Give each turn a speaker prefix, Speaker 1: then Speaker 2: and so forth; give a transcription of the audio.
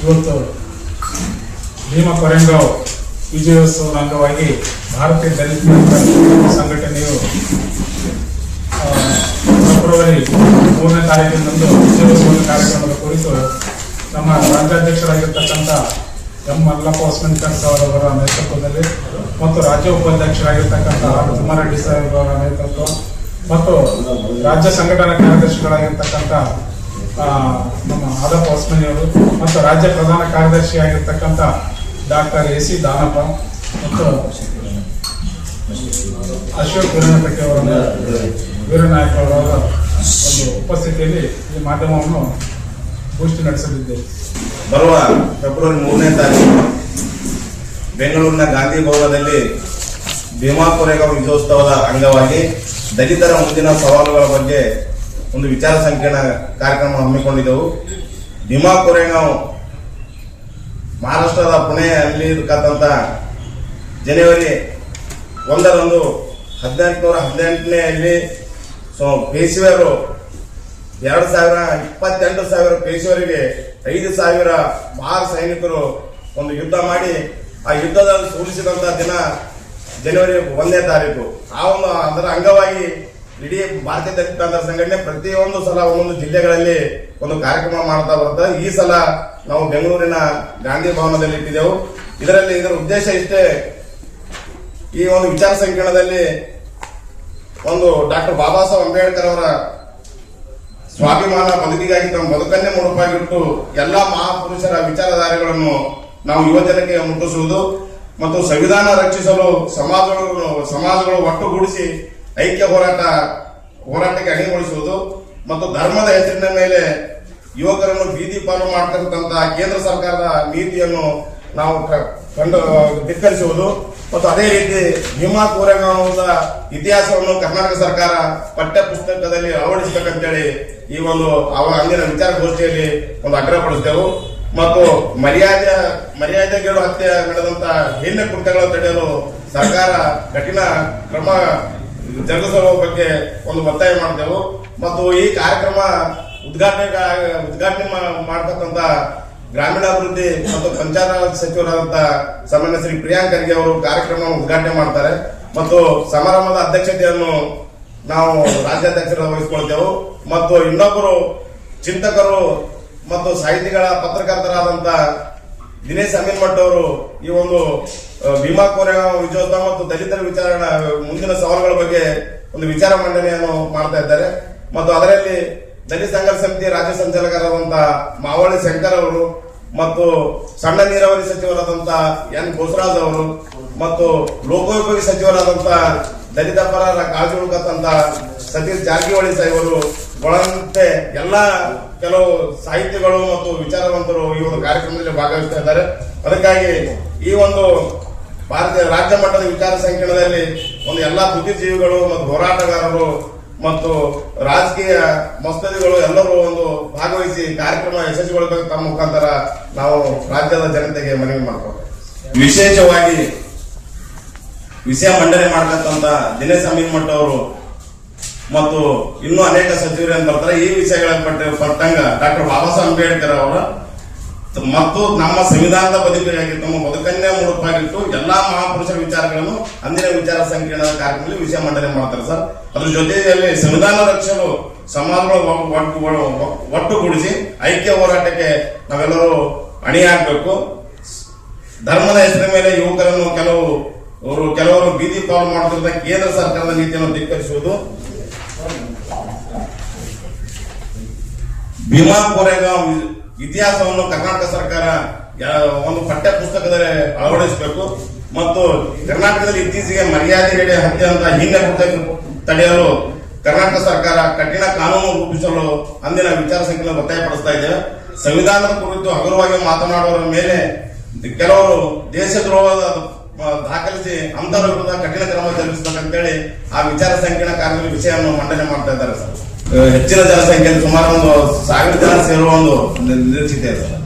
Speaker 1: ಇವತ್ತು ಭೀಮಾ ಕೊರೆಂಗಾವ್ ವಿಜಯೋತ್ಸವದ ಅಂಗವಾಗಿ ಭಾರತೀಯ ದಲಿತ ಸಂಘಟನೆಯು ಫೆಬ್ರವರಿ 3ನೇ ತಾರೀಕಿನಂದು ವಿಜಯೋತ್ಸವದ ಕಾರ್ಯಕ್ರಮದ ಕುರಿತು ನಮ್ಮ ರಾಜ್ಯಾಧ್ಯಕ್ಷರಾಗಿರ್ತಕ್ಕಂಥ ಎಂ ಮಲ್ಲಪ್ಪ ಹೊಸಮನಿಕರ್ ಅವರ ನೇತೃತ್ವದಲ್ಲಿ ಮತ್ತು ರಾಜ್ಯ ಉಪಾಧ್ಯಕ್ಷರಾಗಿರ್ತಕ್ಕಂಥ ತಿಮ್ಮಾರೆಡ್ಡಿ ಸಾಹೇಬ್ ಅವರ ನೇತೃತ್ವ ಮತ್ತು ರಾಜ್ಯ ಸಂಘಟನಾ ಕಾರ್ಯದರ್ಶಿಗಳಾಗಿರ್ತಕ್ಕಂಥ ನಮ್ಮ ಆದಪ್ಪ ಹೊಸಮನಿಯವರು ಮತ್ತು ರಾಜ್ಯ ಪ್ರಧಾನ ಕಾರ್ಯದರ್ಶಿಯಾಗಿರ್ತಕ್ಕಂಥ ಡಾಕ್ಟರ್ AC ದಾನಪ್ಪ ಮತ್ತು ಅಶೋಕ್ ವೀರನಾಯಕ್ ಅವರ ಒಂದು ಉಪಸ್ಥಿತಿಯಲ್ಲಿ ಈ ಮಾಧ್ಯಮವನ್ನು ಗೋಷ್ಠಿ ನಡೆಸಲಿದ್ದೇವೆ.
Speaker 2: ಬರುವ ಫೆಬ್ರವರಿ 3ನೇ ತಾರೀಕು ಬೆಂಗಳೂರಿನ ಗಾಂಧಿ ಭವನದಲ್ಲಿ ಭೀಮಾ ಕೊರೆಗಾಂವ್ ವಿಜಯೋತ್ಸವದ ಅಂಗವಾಗಿ ದಲಿತರ ಮುಂದಿನ ಸವಾಲುಗಳ ಬಗ್ಗೆ ಒಂದು ವಿಚಾರ ಸಂಕಿರಣ ಕಾರ್ಯಕ್ರಮ ಹಮ್ಮಿಕೊಂಡಿದ್ದೆವು. ಭೀಮಾ ಕೊರೆಗಾಂವ್ ಮಹಾರಾಷ್ಟ್ರದ ಪುಣೆಯಲ್ಲಿ ಇರತಕ್ಕಂಥ ಜನವರಿ 1ರಂದು 1818ನೇ ಪೇಶ್ವೆಯರು 22,000 ಪೇಶ್ವರಿಗೆ 5,000 ಮಹಾರ್ ಸೈನಿಕರು ಒಂದು ಯುದ್ಧ ಮಾಡಿ ಆ ಯುದ್ಧದಲ್ಲಿ ಸೋಲಿಸಿದಂತ ದಿನ ಜನವರಿ 1ನೇ ತಾರೀಕು. ಅದರ ಅಂಗವಾಗಿ ಇಡೀ ಭಾರತೀಯ ದಲಿತ ಸಂಘಟನೆ ಪ್ರತಿಯೊಂದು ಸಲ ಒಂದೊಂದು ಜಿಲ್ಲೆಗಳಲ್ಲಿ ಒಂದು ಕಾರ್ಯಕ್ರಮ ಮಾಡ್ತಾ ಬರ್ತದೆ. ಈ ಸಲ ನಾವು ಬೆಂಗಳೂರಿನ ಗಾಂಧಿ ಭವನದಲ್ಲಿ ಇಟ್ಟಿದ್ದೆವು. ಇದರ ಉದ್ದೇಶ ಇಷ್ಟೇ, ಈ ಒಂದು ವಿಚಾರ ಸಂಕಿರಣದಲ್ಲಿ ಒಂದು ಡಾಕ್ಟರ್ ಬಾಬಾ ಸಾಹೇಬ್ ಅಂಬೇಡ್ಕರ್ ಅವರ ಸ್ವಾಭಿಮಾನ ಬದುಕಿಗಾಗಿ ತಮ್ಮ ಬದುಕನ್ನೇ ಮುಡುಪಾಗಿಟ್ಟು ಎಲ್ಲಾ ಮಹಾಪುರುಷರ ವಿಚಾರಧಾರೆಗಳನ್ನು ನಾವು ಯುವಜನಕ್ಕೆ ಮುಟ್ಟಿಸುವುದು ಮತ್ತು ಸಂವಿಧಾನ ರಕ್ಷಿಸಲು ಸಮಾಜಗಳು ಒಟ್ಟುಗೂಡಿಸಿ ಐಕ್ಯ ಹೋರಾಟಕ್ಕೆ ಅಣಿಗೊಳಿಸುವುದು ಮತ್ತು ಧರ್ಮದ ಹೆಸರಿನ ಮೇಲೆ ಯುವಕರನ್ನು ಬೀದಿ ಪಾಲು ಮಾಡ್ತಿರತಕ್ಕಂತಹ ಕೇಂದ್ರ ಸರ್ಕಾರದ ನೀತಿಯನ್ನು ನಾವು ಧಿಕ್ಕರಿಸುವುದು ಮತ್ತು ಅದೇ ರೀತಿ ಭೀಮಾ ಕೊರೆಗಾಂವ್ದ ಇತಿಹಾಸವನ್ನು ಕರ್ನಾಟಕ ಸರ್ಕಾರ ಪಠ್ಯ ಪುಸ್ತಕದಲ್ಲಿ ಅಳವಡಿಸಬೇಕಂತೇಳಿ ಈ ಒಂದು ಅಂದಿನ ವಿಚಾರಗೋಷ್ಠಿಯಲ್ಲಿ ಒಂದು ಆಗ್ರಹಪಡಿಸಿದೆವು. ಮತ್ತು ಮರ್ಯಾದೆಗೇಡು ಹತ್ಯೆ ನಡೆದಂತ ಹೆಣ್ಣು ಕೃತ್ಯಗಳನ್ನು ತಡೆಯಲು ಸರ್ಕಾರ ಕಠಿಣ ಕ್ರಮ ಜರುಗಿಸುವ ಬಗ್ಗೆ ಒಂದು ಒತ್ತಾಯ ಮಾಡಿದೆವು. ಮತ್ತು ಈ ಕಾರ್ಯಕ್ರಮ ಉದ್ಘಾಟನೆ ಮಾಡತಕ್ಕಂತ ಗ್ರಾಮೀಣಾಭಿವೃದ್ಧಿ ಮತ್ತು ಪಂಚಾಯತ್ ಸಚಿವರಾದಂತ ಸನ್ಮಾನ್ಯ ಶ್ರೀ ಪ್ರಿಯಾಂಕ್ ಖರ್ಗೆ ಅವರು ಕಾರ್ಯಕ್ರಮ ಉದ್ಘಾಟನೆ ಮಾಡ್ತಾರೆ ಮತ್ತು ಸಮಾರಂಭದ ಅಧ್ಯಕ್ಷತೆಯನ್ನು ನಾವು ರಾಜ್ಯಾಧ್ಯಕ್ಷರು ವಹಿಸಿಕೊಳ್ತೇವೆ. ಮತ್ತು ಇನ್ನೊಬ್ಬರು ಚಿಂತಕರು ಮತ್ತು ಸಾಹಿತಿಗಳ ಪತ್ರಕರ್ತರಾದಂತ ದಿನೇಶ್ ಅಮೀನ್ಮಠ್ ಅವರು ಈ ಒಂದು ಭೀಮಾ ಕೊರೆಗಾಂವ್ ವಿಜಯೋತ್ಸವ ಮತ್ತು ದಲಿತರ ಮುಂದಿನ ಸವಾಲುಗಳ ಬಗ್ಗೆ ಒಂದು ವಿಚಾರ ಮಂಡನೆಯನ್ನು ಮಾಡ್ತಾ ಇದ್ದಾರೆ. ಮತ್ತು ಅದರಲ್ಲಿ ದಲಿತ ಸಂಘರ್ಷ ಸಮಿತಿ ರಾಜ್ಯ ಸಂಚಾಲಕರಾದಂತಹ ಮಾವಳಿ ಶಂಕರ್ ಅವರು ಮತ್ತು ಸಣ್ಣ ನೀರಾವರಿ ಸಚಿವರಾದಂತಹ ಎನ್ ಬೋಸರಾಜ್ ಅವರು ಮತ್ತು ಲೋಕೋಪಯೋಗಿ ಸಚಿವರಾದಂತಹ ದಲಿತ ಪರರ ಕಾಳಜಿ ಉಳ್ಕಂತ ಸತೀಶ್ ಜಾರಕಿಹೊಳಿ ಸಾಹೇಬರು ಒಳಂತೆ ಕೆಲವು ಸಾಹಿತ್ಯಗಳು ಮತ್ತು ವಿಚಾರವಂತರು ಈ ಒಂದು ಕಾರ್ಯಕ್ರಮದಲ್ಲಿ ಭಾಗವಹಿಸ್ತಾ ಇದ್ದಾರೆ. ಅದಕ್ಕಾಗಿ ಈ ಒಂದು ಭಾರತೀಯ ರಾಜ್ಯ ಮಟ್ಟದ ವಿಚಾರ ಸಂಕಿರಣದಲ್ಲಿ ಒಂದು ಎಲ್ಲಾ ಬುದ್ಧಿಜೀವಿಗಳು ಮತ್ತು ಹೋರಾಟಗಾರರು ಮತ್ತು ರಾಜಕೀಯ ಮಸ್ತದಿಗಳು ಎಲ್ಲರೂ ಒಂದು ಭಾಗವಹಿಸಿ ಕಾರ್ಯಕ್ರಮ ಯಶಸ್ವಿಗೊಳಿಸಬೇಕು ತಮ್ಮ ಮುಖಾಂತರ ನಾವು ರಾಜ್ಯದ ಜನತೆಗೆ ಮನವಿ ಮಾಡ್ತೇವೆ. ವಿಶೇಷವಾಗಿ ವಿಷಯ ಮಂಡನೆ ಮಾಡತಕ್ಕಂತ ದಿನೇಶ್ ಅಮೀನ್ಮಠ್ ಅವರು ಮತ್ತು ಇನ್ನೂ ಅನೇಕ ಸಚಿವರು ಏನ್ ಬರ್ತಾರೆ ಈ ವಿಷಯಗಳ ಪಟ್ಟಂಗ ಡಾಕ್ಟರ್ ಬಾಬಾ ಸಾಹೇಬ್ ಅಂಬೇಡ್ಕರ್ ಅವರ ಮತ್ತು ನಮ್ಮ ಸಂವಿಧಾನದ ಬದುಕಿಗಾಗಿ ತಮ್ಮ ಬದುಕನ್ನೇ ಮುಡುಪಾಗಿಟ್ಟು ಎಲ್ಲಾ ಮಹಾಪುರುಷರ ವಿಚಾರಗಳನ್ನು ಅಂದಿನ ವಿಚಾರ ಸಂಕಿರಣದ ಕಾರ್ಯಕ್ರಮದಲ್ಲಿ ವಿಷಯ ಮಂಡನೆ ಮಾಡ್ತಾರೆ ಸರ್. ಅದ್ರ ಜೊತೆಯಲ್ಲಿ ಸಂವಿಧಾನ ರಕ್ಷಣೆ ಸಮಾಜಗಳು ಒಟ್ಟುಗೂಡಿಸಿ ಐಕ್ಯ ಹೋರಾಟಕ್ಕೆ ನಾವೆಲ್ಲರೂ ಅಣಿಯಾಗಬೇಕು. ಧರ್ಮದ ಹೆಸರಿನ ಮೇಲೆ ಯುವಕರನ್ನು ಕೆಲವರು ಬೀದಿ ಪಾಲು ಮಾಡುತ್ತಿರುವ ಕೇಂದ್ರ ಸರ್ಕಾರದ ನೀತಿಯನ್ನು ಧಿಕ್ಕರಿಸುವುದು. ಭೀಮಾ ಕೊರೆಗಾಂವ್ ಇತಿಹಾಸವನ್ನು ಕರ್ನಾಟಕ ಸರ್ಕಾರ ಒಂದು ಪಠ್ಯ ಪುಸ್ತಕದಲ್ಲಿ ಅಳವಡಿಸಬೇಕು ಮತ್ತು ಕರ್ನಾಟಕದಲ್ಲಿ ಇತ್ತೀಚೆಗೆ ಮರ್ಯಾದೆಗೇಡಿ ಹತ್ಯೆ ಅಂತ ಹಿಂದೆ ತಡೆಯಲು ಕರ್ನಾಟಕ ಸರ್ಕಾರ ಕಠಿಣ ಕಾನೂನು ರೂಪಿಸಲು ಅಂದಿನ ವಿಚಾರ ಸಂಕಿರಣ ಒತ್ತಾಯಪಡಿಸ್ತಾ ಇದೆ. ಸಂವಿಧಾನದ ಕುರಿತು ಹಗುರವಾಗಿ ಮಾತನಾಡುವವರ ಮೇಲೆ ಕೆಲವರು ದೇಶದ್ರೋಹದ ದಾಖಲಿಸಿ ಅಂತರ ವಿರುದ್ಧ ಕಠಿಣ ಕ್ರಮ ಜರುಗಿಸಬೇಕಂತೇಳಿ ಆ ವಿಚಾರ ಸಂಕಿರಣ ಕಾರ್ಯದಲ್ಲಿ ವಿಷಯವನ್ನು ಮಂಡನೆ ಮಾಡ್ತಾ ಇದ್ದಾರೆ ಸರ್. ಹೆಚ್ಚಿನ ಜನಸಂಖ್ಯೆ ಸುಮಾರು 1,000 ಜನ ಸೇರುವ ಒಂದು ನಿರೀಕ್ಷಿತ ಇದೆ ಸರ್.